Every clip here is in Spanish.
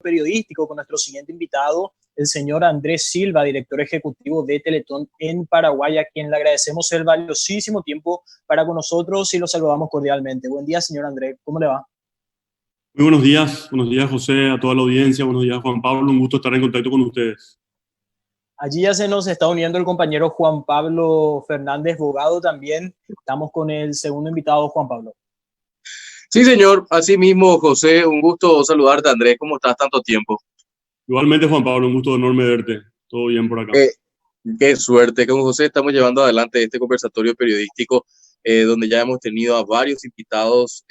periodístico con nuestro siguiente invitado, el señor Andrés Silva, director ejecutivo de Teletón en Paraguay, a quien le agradecemos el valiosísimo tiempo para con nosotros y lo saludamos cordialmente. Buen día, señor Andrés, ¿cómo le va? Muy buenos días José, a toda la audiencia, buenos días Juan Pablo, un gusto estar en contacto con ustedes. Allí ya se nos está uniendo el compañero Juan Pablo Fernández Bogado también. Estamos con el segundo invitado, Juan Pablo. Sí, señor, así mismo, José, un gusto saludarte, Andrés, ¿cómo estás? Tanto tiempo. Igualmente, Juan Pablo, un gusto enorme verte. Todo bien por acá. Qué suerte, con José estamos llevando adelante este conversatorio periodístico donde ya hemos tenido a varios invitados,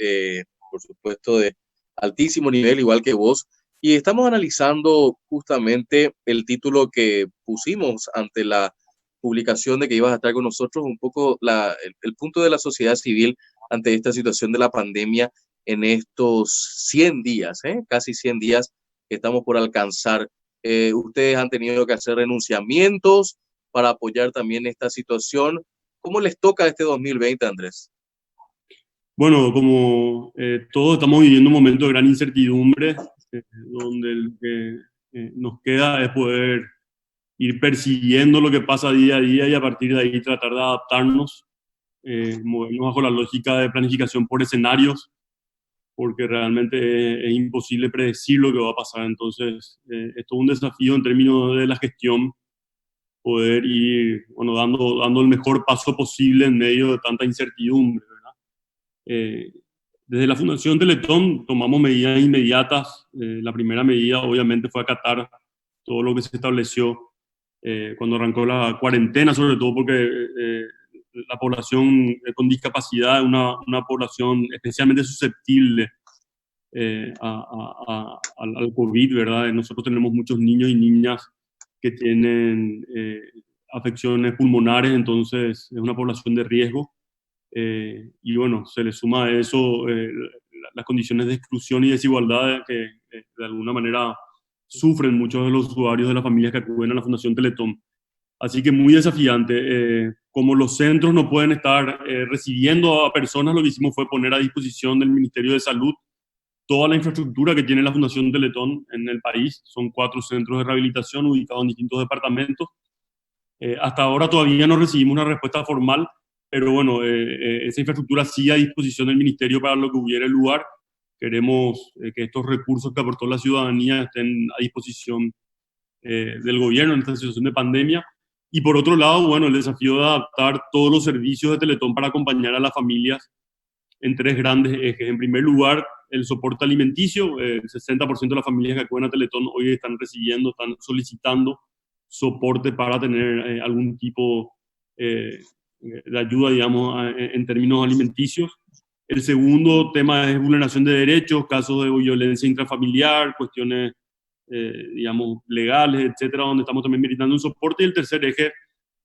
por supuesto, de altísimo nivel, igual que vos, y estamos analizando justamente el título que pusimos ante la publicación de que ibas a estar con nosotros, un poco el punto de la sociedad civil ante esta situación de la pandemia en estos 100 días, casi 100 días que estamos por alcanzar. Ustedes han tenido que hacer renunciamientos para apoyar también esta situación. ¿Cómo les toca este 2020, Andrés? Bueno, como todos estamos viviendo un momento de gran incertidumbre, donde lo que nos queda es poder ir persiguiendo lo que pasa día a día y a partir de ahí tratar de adaptarnos, movernos bajo la lógica de planificación por escenarios, porque realmente es imposible predecir lo que va a pasar. Entonces, es todo un desafío en términos de la gestión, poder ir, bueno, dando el mejor paso posible en medio de tanta incertidumbre, ¿verdad? Desde la Fundación Teletón tomamos medidas inmediatas. La primera medida, obviamente, fue acatar todo lo que se estableció cuando arrancó la cuarentena, sobre todo porque la población con discapacidad es una población especialmente susceptible al COVID, ¿verdad? Nosotros tenemos muchos niños y niñas que tienen afecciones pulmonares, entonces es una población de riesgo. Y bueno, se le suma a eso las condiciones de exclusión y desigualdad que de alguna manera sufren muchos de los usuarios de las familias que acuden a la Fundación Teletón. Así que muy desafiante. Como los centros no pueden estar recibiendo a personas, lo que hicimos fue poner a disposición del Ministerio de Salud toda la infraestructura que tiene la Fundación Teletón en el país. Son 4 centros de rehabilitación ubicados en distintos departamentos. Hasta ahora todavía no recibimos una respuesta formal, pero bueno, esa infraestructura sigue a disposición del Ministerio para lo que hubiera lugar. Queremos que estos recursos que aportó la ciudadanía estén a disposición del gobierno en esta situación de pandemia. Y por otro lado, bueno, el desafío de adaptar todos los servicios de Teletón para acompañar a las familias en 3 grandes ejes. En primer lugar, el soporte alimenticio. El 60% de las familias que acuden a Teletón hoy están recibiendo, están solicitando soporte para tener algún tipo de ayuda, digamos, en términos alimenticios. El segundo tema es vulneración de derechos, casos de violencia intrafamiliar, cuestiones, digamos, legales, etcétera, donde estamos también brindando un soporte. Y el tercer eje,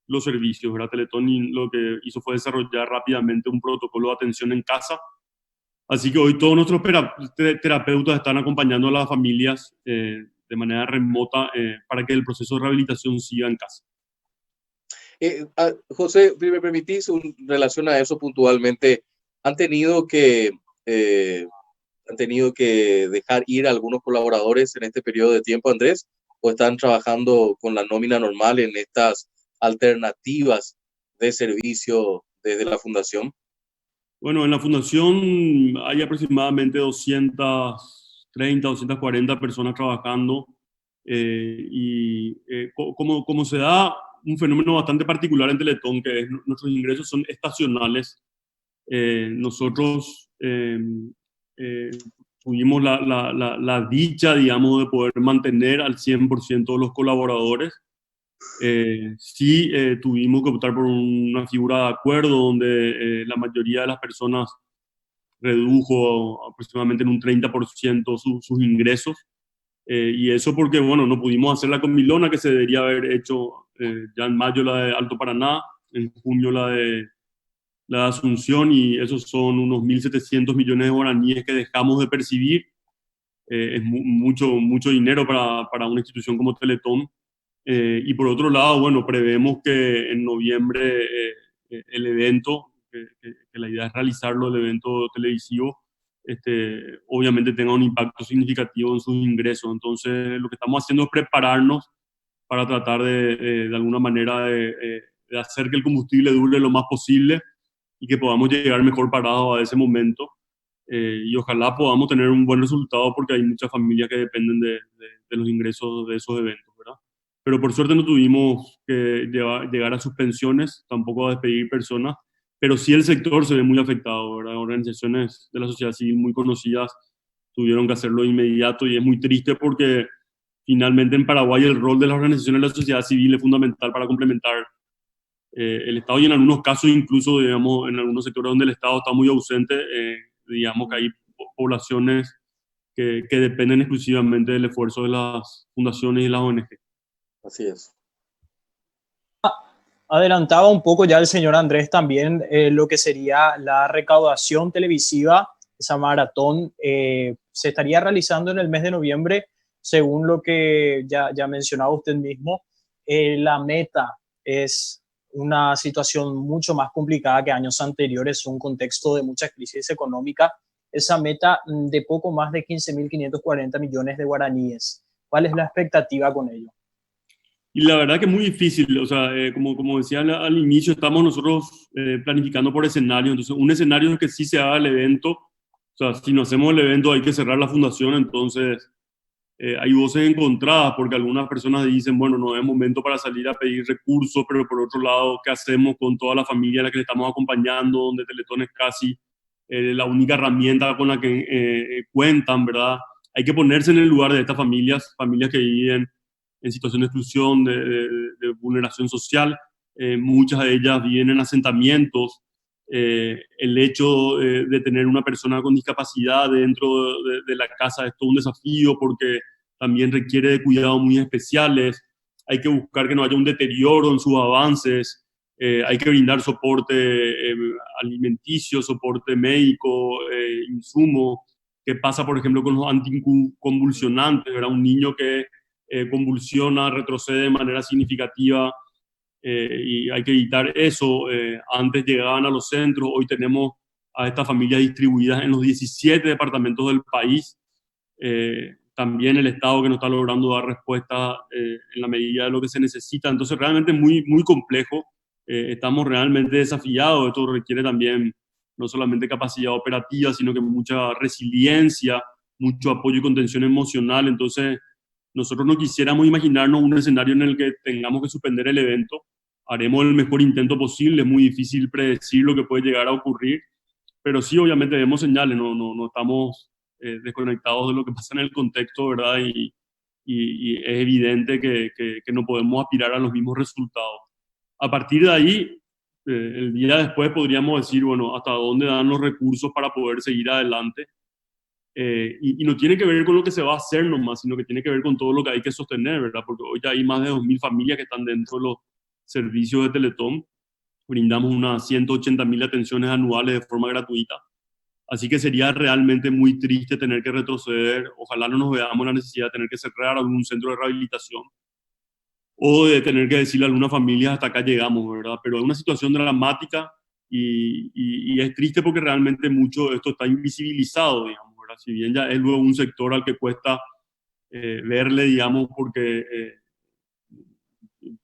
los servicios, ¿verdad? Teletón lo que hizo fue desarrollar rápidamente un protocolo de atención en casa. Así que hoy todos nuestros terapeutas están acompañando a las familias de manera remota para que el proceso de rehabilitación siga en casa. José, si me permitís, en relación a eso puntualmente, ¿han tenido que dejar ir a algunos colaboradores en este periodo de tiempo, Andrés? ¿O están trabajando con la nómina normal en estas alternativas de servicio desde la fundación? Bueno, en la fundación hay aproximadamente 230, 240 personas trabajando como se da un fenómeno bastante particular en Teletón, que es nuestros ingresos son estacionales. Nosotros tuvimos la dicha, digamos, de poder mantener al 100% de los colaboradores. Sí, tuvimos que optar por una figura de acuerdo donde la mayoría de las personas redujo aproximadamente en un 30% sus ingresos. Y eso porque, bueno, no pudimos hacer la comilona que se debería haber hecho ya en mayo, la de Alto Paraná, en junio la de Asunción, y esos son unos 1.700 millones de guaraníes que dejamos de percibir. Es mucho dinero para una institución como Teletón. Y por otro lado, bueno, prevemos que en noviembre el evento, que la idea es realizarlo, el evento televisivo, obviamente tenga un impacto significativo en sus ingresos. Entonces, lo que estamos haciendo es prepararnos para tratar de alguna manera de hacer que el combustible dure lo más posible y que podamos llegar mejor parados a ese momento. Y ojalá podamos tener un buen resultado porque hay muchas familias que dependen de los ingresos de esos eventos, ¿verdad? Pero por suerte no tuvimos que llegar a suspensiones, tampoco a despedir personas, pero sí el sector se ve muy afectado, ¿verdad? Organizaciones de la sociedad civil muy conocidas tuvieron que hacerlo de inmediato y es muy triste porque finalmente en Paraguay el rol de las organizaciones de la sociedad civil es fundamental para complementar el Estado y en algunos casos incluso, digamos, en algunos sectores donde el Estado está muy ausente, digamos que hay poblaciones que dependen exclusivamente del esfuerzo de las fundaciones y las ONG. Así es. Adelantaba un poco ya el señor Andrés también lo que sería la recaudación televisiva. Esa maratón se estaría realizando en el mes de noviembre, según lo que ya mencionaba usted mismo. La meta es una situación mucho más complicada que años anteriores, un contexto de mucha crisis económica. Esa meta de poco más de 15.540 millones de guaraníes. ¿Cuál es la expectativa con ello? Y la verdad que es muy difícil, o sea, como decía al inicio, estamos nosotros planificando por escenario, entonces un escenario es que sí se haga el evento, o sea, si no hacemos el evento hay que cerrar la fundación, entonces hay voces encontradas porque algunas personas dicen, bueno, no es momento para salir a pedir recursos, pero por otro lado, ¿qué hacemos con toda la familia a la que le estamos acompañando, donde Teletón es casi la única herramienta con la que cuentan, ¿verdad? Hay que ponerse en el lugar de estas familias, familias que viven en situación de exclusión, de vulneración social. Muchas de ellas viven en asentamientos. El hecho de tener una persona con discapacidad dentro de la casa es todo un desafío porque también requiere de cuidados muy especiales. Hay que buscar que no haya un deterioro en sus avances. Hay que brindar soporte alimenticio, soporte médico, insumo. ¿Qué pasa, por ejemplo, con los anticonvulsionantes? ¿Verdad? Un niño que convulsiona, retrocede de manera significativa y hay que evitar eso. Antes llegaban a los centros, hoy tenemos a estas familias distribuidas en los 17 departamentos del país. También el Estado que no está logrando dar respuesta en la medida de lo que se necesita. Entonces, realmente muy, muy complejo. Estamos realmente desafiados. Esto requiere también no solamente capacidad operativa, sino que mucha resiliencia, mucho apoyo y contención emocional. Entonces, nosotros no quisiéramos imaginarnos un escenario en el que tengamos que suspender el evento. Haremos el mejor intento posible. Es muy difícil predecir lo que puede llegar a ocurrir, pero sí, obviamente vemos señales, no estamos desconectados de lo que pasa en el contexto, ¿verdad? Y es evidente que no podemos aspirar a los mismos resultados. A partir de ahí, el día después podríamos decir, bueno, hasta dónde dan los recursos para poder seguir adelante. Y no tiene que ver con lo que se va a hacer nomás, sino que tiene que ver con todo lo que hay que sostener, ¿verdad? Porque hoy ya hay más de 2.000 familias que están dentro de los servicios de Teletón. Brindamos unas 180.000 atenciones anuales de forma gratuita. Así que sería realmente muy triste tener que retroceder. Ojalá no nos veamos la necesidad de tener que cerrar algún centro de rehabilitación o de tener que decirle a alguna familia hasta acá llegamos, ¿verdad? Pero es una situación dramática y es triste porque realmente mucho de esto está invisibilizado, digamos, ¿verdad? Si bien ya es luego un sector al que cuesta verle, digamos, porque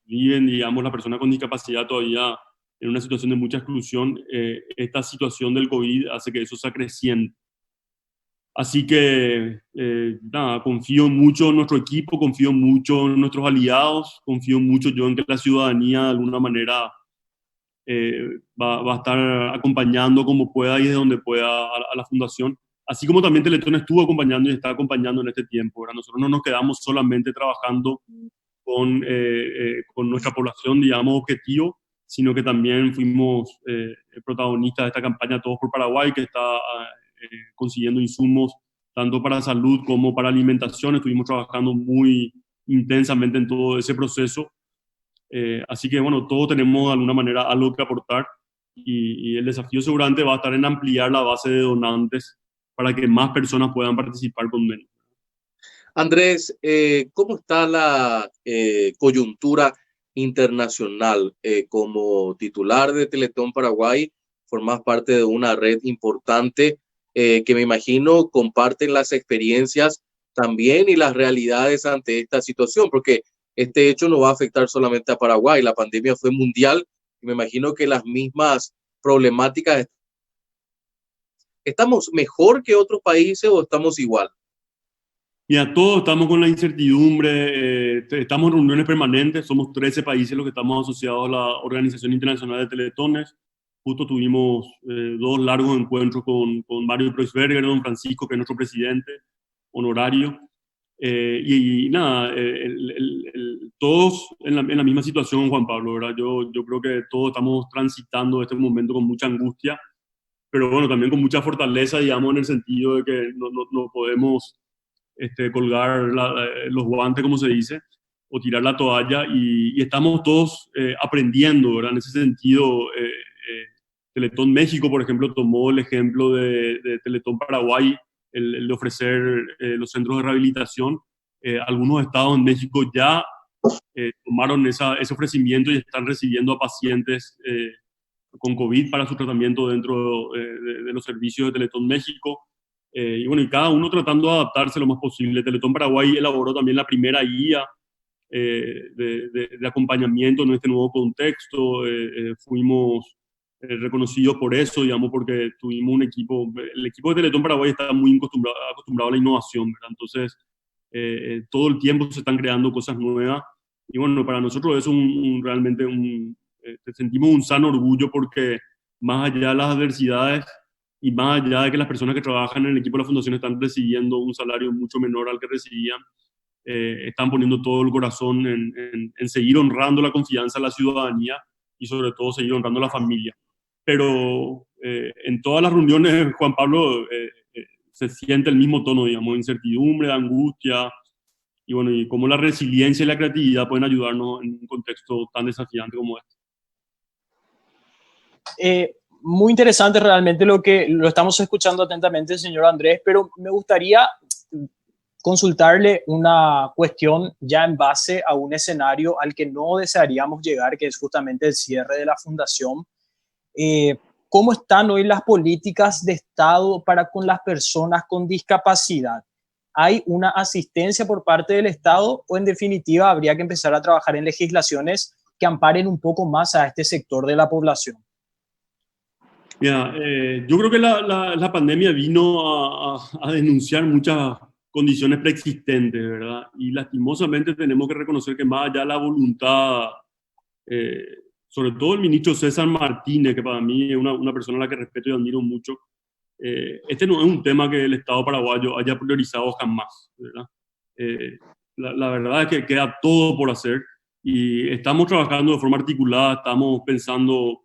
viven, digamos, la persona con discapacidad todavía en una situación de mucha exclusión, esta situación del COVID hace que eso se acreciente. Así que, nada, confío mucho en nuestro equipo, confío mucho en nuestros aliados, confío mucho yo en que la ciudadanía de alguna manera va a estar acompañando como pueda y desde donde pueda a la fundación. Así como también Teletón estuvo acompañando y está acompañando en este tiempo, ¿verdad? Nosotros no nos quedamos solamente trabajando con nuestra población, digamos, objetivo, sino que también fuimos protagonistas de esta campaña Todos por Paraguay, que está consiguiendo insumos tanto para salud como para alimentación. Estuvimos trabajando muy intensamente en todo ese proceso. Así que, bueno, todos tenemos de alguna manera algo que aportar y el desafío seguramente va a estar en ampliar la base de donantes para que más personas puedan participar con menos. Andrés, ¿cómo está la coyuntura internacional? Como titular de Teletón Paraguay, formas parte de una red importante que me imagino comparten las experiencias también y las realidades ante esta situación, porque este hecho no va a afectar solamente a Paraguay, la pandemia fue mundial y me imagino que las mismas problemáticas. ¿Estamos mejor que otros países o estamos igual? Mira, todos estamos con la incertidumbre, estamos en reuniones permanentes, somos 13 países los que estamos asociados a la Organización Internacional de Teletones. Justo tuvimos 2 largos encuentros con Mario Kreuzberger, don Francisco, que es nuestro presidente honorario. Y nada, todos en la misma situación, Juan Pablo, ¿verdad? Yo creo que todos estamos transitando este momento con mucha angustia, pero bueno, también con mucha fortaleza, digamos, en el sentido de que no podemos colgar los guantes, como se dice, o tirar la toalla, y estamos todos aprendiendo, ¿verdad? En ese sentido, Teletón México, por ejemplo, tomó el ejemplo de Teletón Paraguay, el de ofrecer los centros de rehabilitación. Algunos estados en México ya tomaron ese ofrecimiento y están recibiendo a pacientes con COVID para su tratamiento dentro de los servicios de Teletón México. Y bueno, y cada uno tratando de adaptarse lo más posible. Teletón Paraguay elaboró también la primera guía de acompañamiento en este nuevo contexto. Fuimos reconocidos por eso, digamos, porque tuvimos un equipo, el equipo de Teletón Paraguay está muy acostumbrado a la innovación, ¿verdad? Entonces, todo el tiempo se están creando cosas nuevas. Y bueno, para nosotros es realmente sentimos un sano orgullo porque más allá de las adversidades y más allá de que las personas que trabajan en el equipo de la fundación están recibiendo un salario mucho menor al que recibían, están poniendo todo el corazón en seguir honrando la confianza de la ciudadanía y sobre todo seguir honrando a la familia. Pero en todas las reuniones, Juan Pablo, se siente el mismo tono, digamos, de incertidumbre, de angustia, y bueno, y cómo la resiliencia y la creatividad pueden ayudarnos en un contexto tan desafiante como este. Muy interesante realmente lo que lo estamos escuchando atentamente, señor Andrés, pero me gustaría consultarle una cuestión ya en base a un escenario al que no desearíamos llegar, que es justamente el cierre de la fundación. ¿Cómo están hoy las políticas de Estado para con las personas con discapacidad? ¿Hay una asistencia por parte del Estado o en definitiva habría que empezar a trabajar en legislaciones que amparen un poco más a este sector de la población? Mira, yo creo que la pandemia vino a denunciar muchas condiciones preexistentes, ¿verdad? Y lastimosamente tenemos que reconocer que más allá de la voluntad, sobre todo el ministro César Martínez, que para mí es una persona a la que respeto y admiro mucho, este no es un tema que el Estado paraguayo haya priorizado jamás, ¿verdad? La verdad es que queda todo por hacer y estamos trabajando de forma articulada, estamos pensando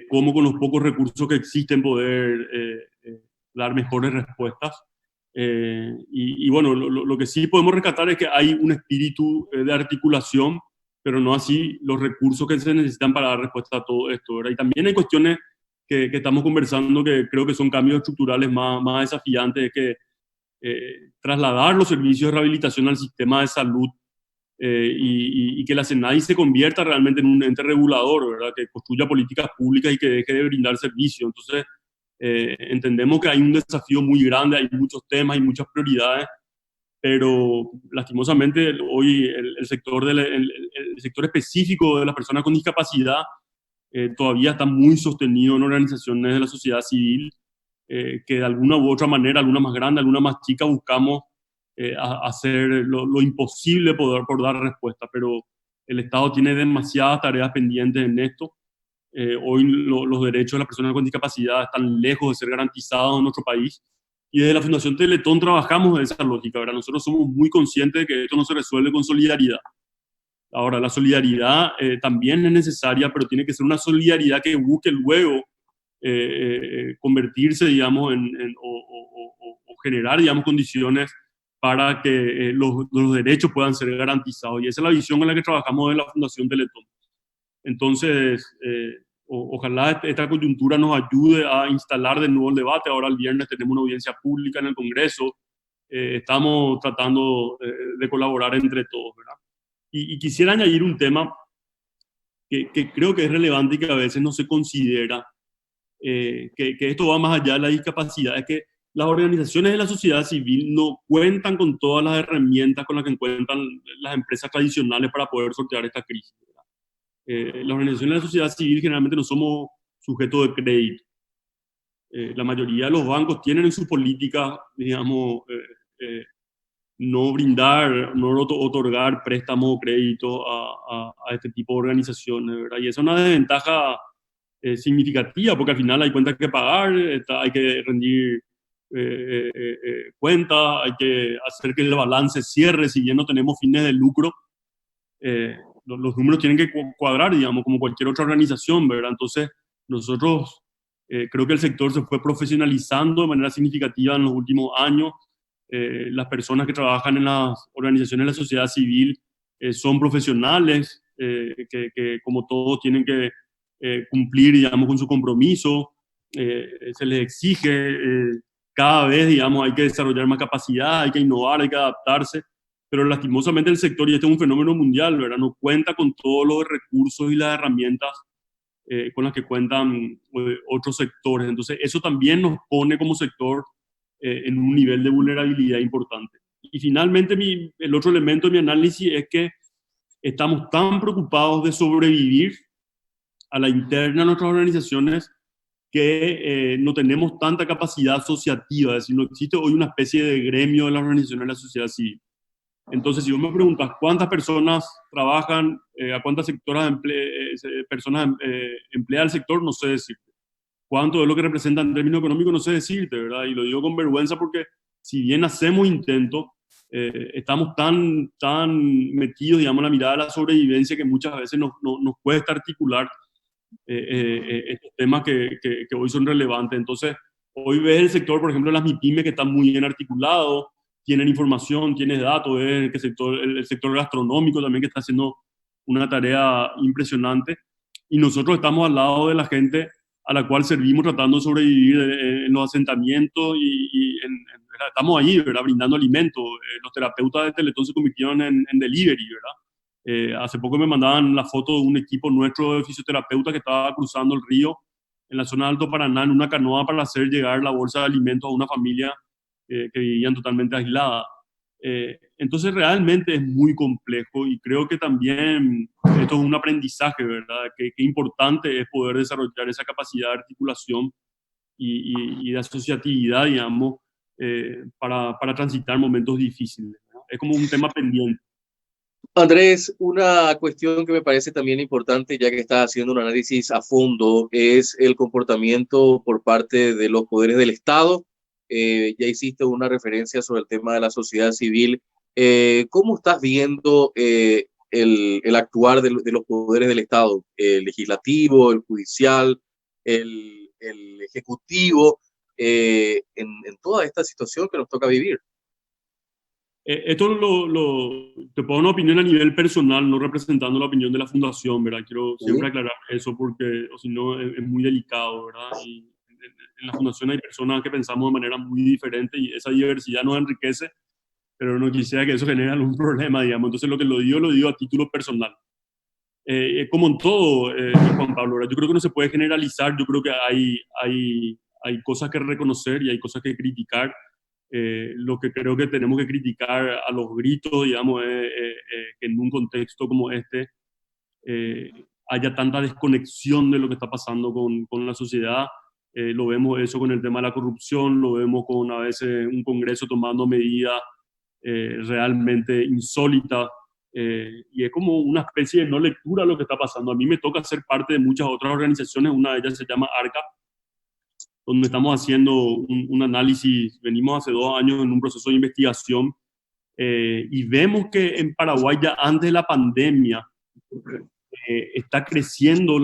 cómo con los pocos recursos que existen poder dar mejores respuestas. Y bueno, lo que sí podemos rescatar es que hay un espíritu de articulación, pero no así los recursos que se necesitan para dar respuesta a todo esto, ¿verdad? Y también hay cuestiones que estamos conversando que creo que son cambios estructurales más desafiantes, es que trasladar los servicios de rehabilitación al sistema de salud y que la SENADI se convierta realmente en un ente regulador, ¿verdad? Que construya políticas públicas y que deje de brindar servicios. Entonces, entendemos que hay un desafío muy grande, hay muchos temas y muchas prioridades, pero lastimosamente hoy el sector específico de las personas con discapacidad todavía está muy sostenido en organizaciones de la sociedad civil, que de alguna u otra manera, alguna más grande, alguna más chica, buscamos hacer lo imposible por dar respuesta, pero el Estado tiene demasiadas tareas pendientes en esto. Hoy los derechos de las personas con discapacidad están lejos de ser garantizados en nuestro país y desde la Fundación Teletón trabajamos en esa lógica, ¿verdad? Nosotros somos muy conscientes de que esto no se resuelve con solidaridad. Ahora, la solidaridad también es necesaria, pero tiene que ser una solidaridad que busque luego convertirse, digamos, o generar, digamos, condiciones para que los derechos puedan ser garantizados. Y esa es la visión en la que trabajamos en la Fundación Teletón. Entonces, ojalá esta coyuntura nos ayude a instalar de nuevo el debate. Ahora el viernes tenemos una audiencia pública en el Congreso. Estamos tratando de colaborar entre todos, ¿verdad? Y quisiera añadir un tema que creo que es relevante y que a veces no se considera, que esto va más allá de la discapacidad, es que las organizaciones de la sociedad civil no cuentan con todas las herramientas con las que cuentan las empresas tradicionales para poder sortear esta crisis, ¿verdad? Las organizaciones de la sociedad civil generalmente no somos sujetos de crédito. La mayoría de los bancos tienen en su política, digamos, no brindar, no otorgar préstamos o crédito a este tipo de organizaciones, ¿verdad? Y esa es una desventaja significativa, porque al final hay cuentas que pagar, hay que rendir cuentas, hay que hacer que el balance cierre, si bien no tenemos fines de lucro, los números tienen que cuadrar, digamos, como cualquier otra organización, ¿verdad? Entonces, nosotros creo que el sector se fue profesionalizando de manera significativa en los últimos años. Las personas que trabajan en las organizaciones de la sociedad civil son profesionales, que como todos tienen que cumplir, digamos, con su compromiso. Se les exige cada vez, digamos, hay que desarrollar más capacidad, hay que innovar, hay que adaptarse, pero lastimosamente el sector, y este es un fenómeno mundial, ¿verdad?, no cuenta con todos los recursos y las herramientas con las que cuentan otros sectores. Entonces, eso también nos pone como sector en un nivel de vulnerabilidad importante. Y finalmente, el otro elemento de mi análisis es que estamos tan preocupados de sobrevivir a la interna de nuestras organizaciones que no tenemos tanta capacidad asociativa, es decir, no existe hoy una especie de gremio de las organizaciones de la sociedad civil. Entonces, si vos me preguntas cuántas personas trabajan, a cuántas personas emplea el sector, no sé decirte. Cuánto es lo que representa en términos económicos, no sé decirte, ¿verdad? Y lo digo con vergüenza porque si bien hacemos intentos, estamos tan metidos, digamos, en la mirada de la sobrevivencia que muchas veces nos cuesta articular estos temas que hoy son relevantes. Entonces, hoy ves el sector, por ejemplo, las MIPYME que están muy bien articulados, tienen información, tienen datos, ves que el sector gastronómico también que está haciendo una tarea impresionante, y nosotros estamos al lado de la gente a la cual servimos tratando de sobrevivir en los asentamientos estamos ahí, ¿verdad?, brindando alimentos. Los terapeutas de Teletón se convirtieron en delivery, ¿verdad? Hace poco me mandaban la foto de un equipo nuestro de fisioterapeutas que estaba cruzando el río en la zona de Alto Paraná en una canoa para hacer llegar la bolsa de alimentos a una familia que vivían totalmente aislada. Entonces realmente es muy complejo y creo que también esto es un aprendizaje, ¿verdad? Qué importante es poder desarrollar esa capacidad de articulación y de asociatividad, digamos, para transitar momentos difíciles, ¿no? Es como un tema pendiente. Andrés, una cuestión que me parece también importante, ya que estás haciendo un análisis a fondo, es el comportamiento por parte de los poderes del Estado. Ya hiciste una referencia sobre el tema de la sociedad civil. ¿Cómo estás viendo el actuar de los poderes del Estado? El legislativo, el judicial, el ejecutivo, en toda esta situación que nos toca vivir. Esto te puedo dar una opinión a nivel personal, no representando la opinión de la fundación, ¿verdad? Quiero siempre aclarar eso porque, o si no, es muy delicado, ¿verdad? Y en la fundación hay personas que pensamos de manera muy diferente y esa diversidad nos enriquece, pero no quisiera que eso genere algún problema, digamos. Entonces, lo digo a título personal. Como en todo, Juan Pablo, ¿verdad? Yo creo que no se puede generalizar, yo creo que hay cosas que reconocer y hay cosas que criticar. Lo que creo que tenemos que criticar a los gritos, digamos, que en un contexto como este haya tanta desconexión de lo que está pasando con la sociedad. Lo vemos eso con el tema de la corrupción, lo vemos con a veces un Congreso tomando medidas realmente insólitas, y es como una especie de no lectura de lo que está pasando. A mí me toca ser parte de muchas otras organizaciones, una de ellas se llama ARCA, donde estamos haciendo un análisis, venimos hace 2 años en un proceso de investigación, y vemos que en Paraguay ya antes de la pandemia está creciendo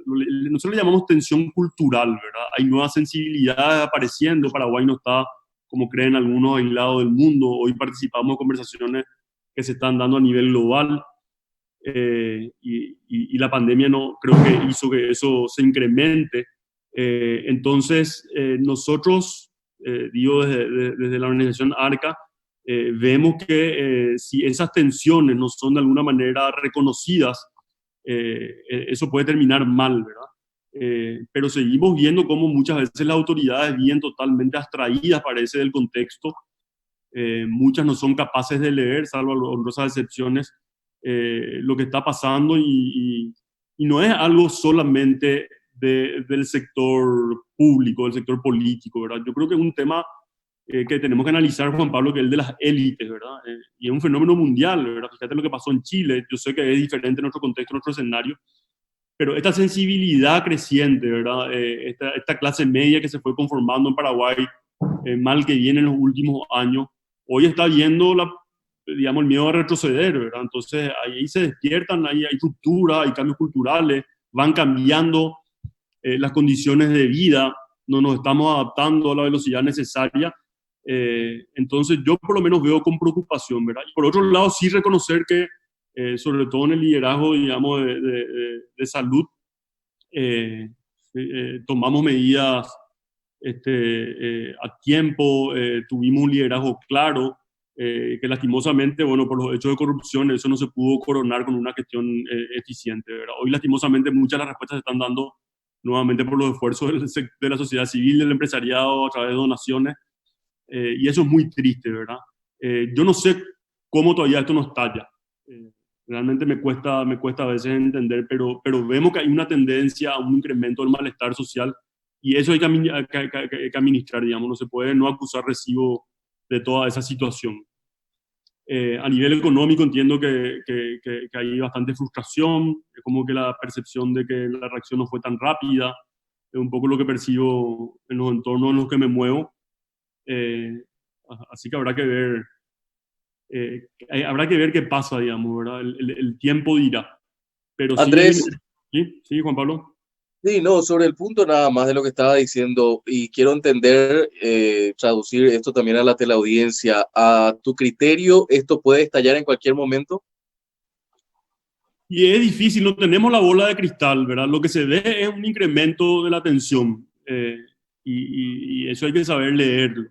nosotros le llamamos tensión cultural, ¿verdad? Hay nuevas sensibilidades apareciendo, Paraguay no está, como creen algunos, aislado del mundo. Hoy participamos en conversaciones que se están dando a nivel global, y la pandemia no creo que hizo que eso se incremente. Entonces, nosotros, digo, desde la organización ARCA, vemos que si esas tensiones no son de alguna manera reconocidas, eso puede terminar mal, ¿verdad? pero seguimos viendo cómo muchas veces las autoridades vienen totalmente abstraídas, parece, del contexto. Muchas no son capaces de leer, salvo honrosas excepciones, lo que está pasando y no es algo solamente del sector público, del sector político, ¿verdad? Yo creo que es un tema que tenemos que analizar, Juan Pablo, que es el de las élites, ¿verdad? Y es un fenómeno mundial, ¿verdad? Fíjate lo que pasó en Chile, yo sé que es diferente en nuestro contexto, en nuestro escenario, pero esta sensibilidad creciente, ¿verdad? Esta clase media que se fue conformando en Paraguay, mal que viene en los últimos años, hoy está viendo digamos, el miedo a retroceder, ¿verdad? Entonces ahí se despiertan, ahí hay rupturas, hay cambios culturales, van cambiando las condiciones de vida, no nos estamos adaptando a la velocidad necesaria. Entonces yo por lo menos veo con preocupación, ¿verdad? Y por otro lado, sí reconocer que, sobre todo en el liderazgo, digamos, de salud, tomamos medidas a tiempo, tuvimos un liderazgo claro, que lastimosamente, bueno, por los hechos de corrupción, eso no se pudo coronar con una gestión eficiente, ¿verdad? Hoy lastimosamente muchas de las respuestas se están dando nuevamente por los esfuerzos de la sociedad civil, del empresariado, a través de donaciones, y eso es muy triste, ¿verdad? Yo no sé cómo todavía esto no estalla. Realmente me cuesta a veces entender, pero vemos que hay una tendencia a un incremento del malestar social y eso hay que administrar, digamos, no se puede no acusar recibo de toda esa situación. A nivel económico entiendo que hay bastante frustración, es como que la percepción de que la reacción no fue tan rápida, es un poco lo que percibo en los entornos en los que me muevo. Así que habrá que ver qué pasa, digamos, ¿verdad? El tiempo dirá. Pero Andrés, sí, Juan Pablo. sí, no, sobre el punto nada más de lo que estaba diciendo, y quiero entender, traducir esto también a la teleaudiencia. ¿A tu criterio esto puede estallar en cualquier momento? Y es difícil, no tenemos la bola de cristal, ¿verdad? Lo que se ve es un incremento de la tensión, y eso hay que saber leerlo.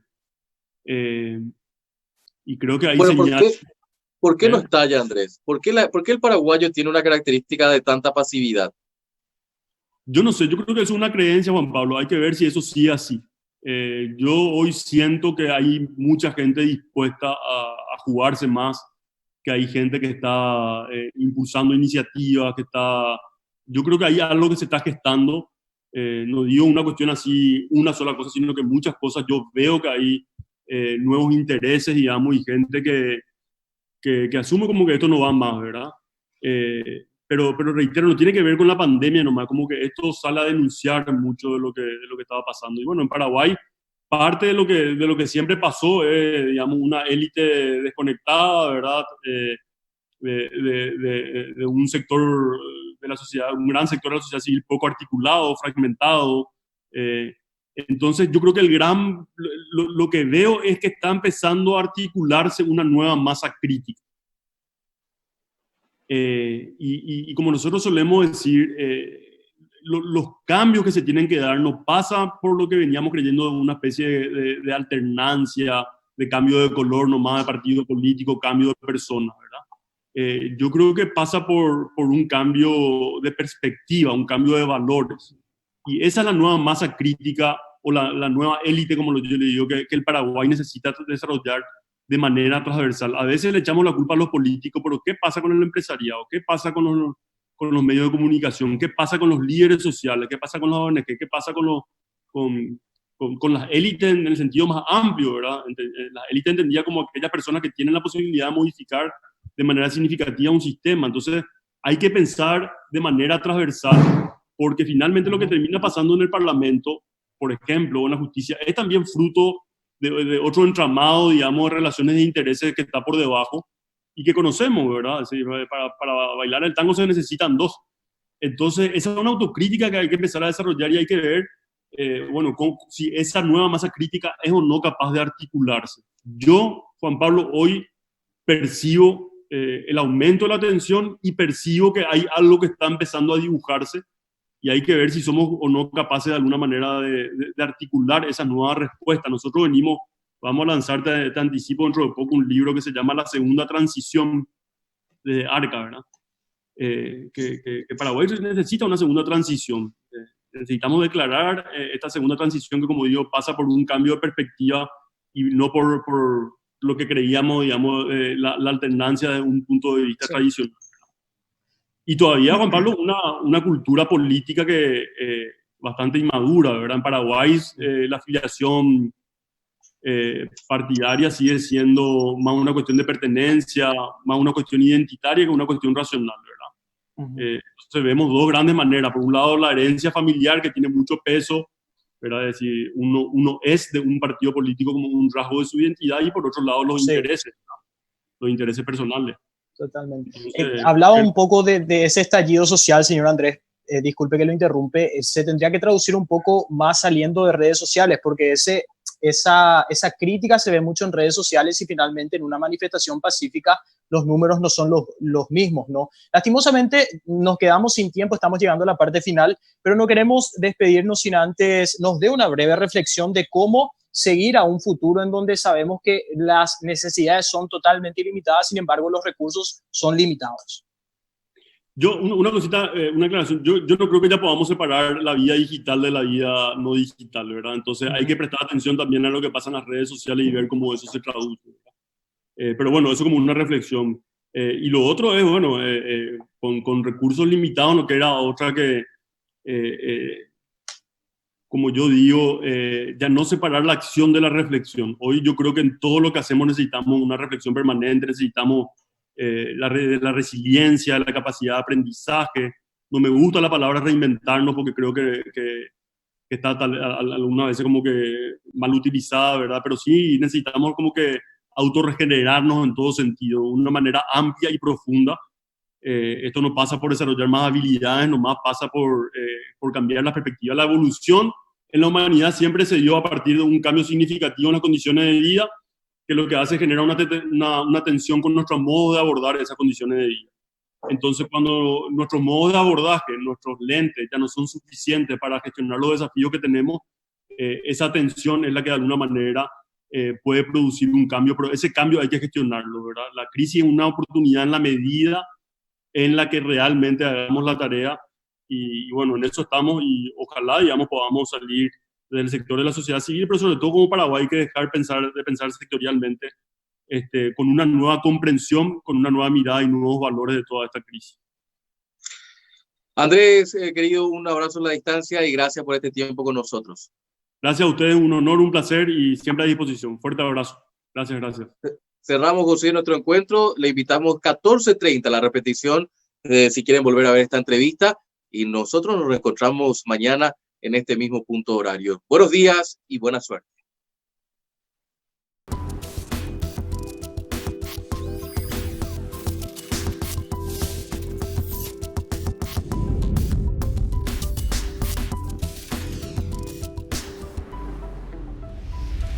Y creo que hay Bueno, señales. ¿por qué no estalla, Andrés? ¿Por qué el paraguayo tiene una característica de tanta pasividad? Yo no sé, yo creo que es una creencia, Juan Pablo, hay que ver si eso sí es así. Yo hoy siento que hay mucha gente dispuesta a jugarse más, que hay gente que está impulsando iniciativas, yo creo que hay algo que se está gestando, no digo una cuestión así, una sola cosa, sino que muchas cosas, yo veo que hay nuevos intereses, digamos, y gente que asume como que esto no va más, ¿verdad? Pero reitero, no tiene que ver con la pandemia nomás, como que esto sale a denunciar mucho de lo que estaba pasando. Y bueno, en Paraguay, parte de lo que siempre pasó es, digamos, una élite desconectada, ¿verdad? De un sector de la sociedad, un gran sector de la sociedad civil poco articulado, fragmentado. Entonces, yo creo que lo que veo es que está empezando a articularse una nueva masa crítica. Y como nosotros solemos decir, los cambios que se tienen que dar no pasan por lo que veníamos creyendo de una especie de alternancia, de cambio de color nomás, de partido político, cambio de persona, ¿verdad? Yo creo que pasa por un cambio de perspectiva, un cambio de valores. Y esa es la nueva masa crítica o la nueva élite, como yo le digo, que el Paraguay necesita desarrollar de manera transversal. A veces le echamos la culpa a los políticos, pero ¿qué pasa con el empresariado? ¿Qué pasa con los medios de comunicación? ¿Qué pasa con los líderes sociales? ¿Qué pasa con los ONG? ¿Qué pasa con las élites en el sentido más amplio, ¿verdad? La élite entendía como aquellas personas que tienen la posibilidad de modificar de manera significativa un sistema. Entonces, hay que pensar de manera transversal, porque finalmente lo que termina pasando en el Parlamento, por ejemplo, o en la justicia, es también fruto de otro entramado, digamos, de relaciones de intereses que está por debajo y que conocemos, ¿verdad? Es decir, para bailar el tango se necesitan dos. Entonces, esa es una autocrítica que hay que empezar a desarrollar y hay que ver, bueno, si esa nueva masa crítica es o no capaz de articularse. Yo, Juan Pablo, hoy percibo el aumento de la tensión y percibo que hay algo que está empezando a dibujarse y hay que ver si somos o no capaces de alguna manera de articular esa nueva respuesta. Nosotros vamos a lanzar, te anticipo dentro de poco, un libro que se llama La Segunda Transición de Arca, ¿verdad? Que Paraguay necesita una segunda transición. necesitamos declarar esta segunda transición que, como digo, pasa por un cambio de perspectiva y no por lo que creíamos, digamos, la alternancia de un punto de vista tradicional. Y todavía, Juan Pablo, una cultura política que bastante inmadura, ¿verdad? En Paraguay la afiliación partidaria sigue siendo más una cuestión de pertenencia, más una cuestión identitaria que una cuestión racional, ¿verdad? Entonces vemos dos grandes maneras. Por un lado, la herencia familiar, que tiene mucho peso, ¿verdad? Es decir, uno es de un partido político como un rasgo de su identidad, y por otro lado los intereses personales. Totalmente. Hablaba un poco de ese estallido social, señor Andrés. Disculpe que lo interrumpe. Se tendría que traducir un poco más saliendo de redes sociales, porque esa crítica se ve mucho en redes sociales y finalmente en una manifestación pacífica los números no son los mismos, ¿no? Lastimosamente nos quedamos sin tiempo, estamos llegando a la parte final, pero no queremos despedirnos sin antes nos dé una breve reflexión de cómo seguir a un futuro en donde sabemos que las necesidades son totalmente ilimitadas, sin embargo los recursos son limitados. Una cosita, una aclaración. Yo no creo que ya podamos separar la vida digital de la vida no digital, ¿verdad? Entonces hay que prestar atención también a lo que pasa en las redes sociales y ver cómo eso se traduce, ¿verdad? Pero bueno, eso como una reflexión. Y lo otro es, bueno, con recursos limitados no queda otra que, como yo digo, ya no separar la acción de la reflexión. Hoy yo creo que en todo lo que hacemos necesitamos una reflexión permanente, necesitamos la resiliencia, la capacidad de aprendizaje. No me gusta la palabra reinventarnos porque creo que está algunas veces como que mal utilizada, ¿verdad? Pero sí necesitamos como que autorregenerarnos en todo sentido, de una manera amplia y profunda. Esto no pasa por desarrollar más habilidades, nomás pasa por cambiar la perspectiva. La evolución en la humanidad siempre se dio a partir de un cambio significativo en las condiciones de vida, que lo que hace es generar una tensión con nuestro modo de abordar esas condiciones de vida. Entonces, cuando nuestros modos de abordaje, nuestros lentes ya no son suficientes para gestionar los desafíos que tenemos, esa tensión es la que de alguna manera puede producir un cambio, pero ese cambio hay que gestionarlo, ¿verdad? La crisis es una oportunidad en la medida en la que realmente hagamos la tarea y bueno, en eso estamos y ojalá, digamos, podamos salir del sector de la sociedad civil, pero sobre todo como Paraguay hay que dejar de pensar sectorialmente, con una nueva comprensión, con una nueva mirada y nuevos valores de toda esta crisis. Andrés, querido, un abrazo a la distancia y gracias por este tiempo con nosotros. Gracias a ustedes, un honor, un placer y siempre a disposición. Fuerte abrazo. Gracias, gracias. Cerramos, José, nuestro encuentro. Le invitamos 14:30 a la repetición, si quieren volver a ver esta entrevista, y nosotros nos reencontramos mañana en este mismo punto horario. Buenos días y buena suerte.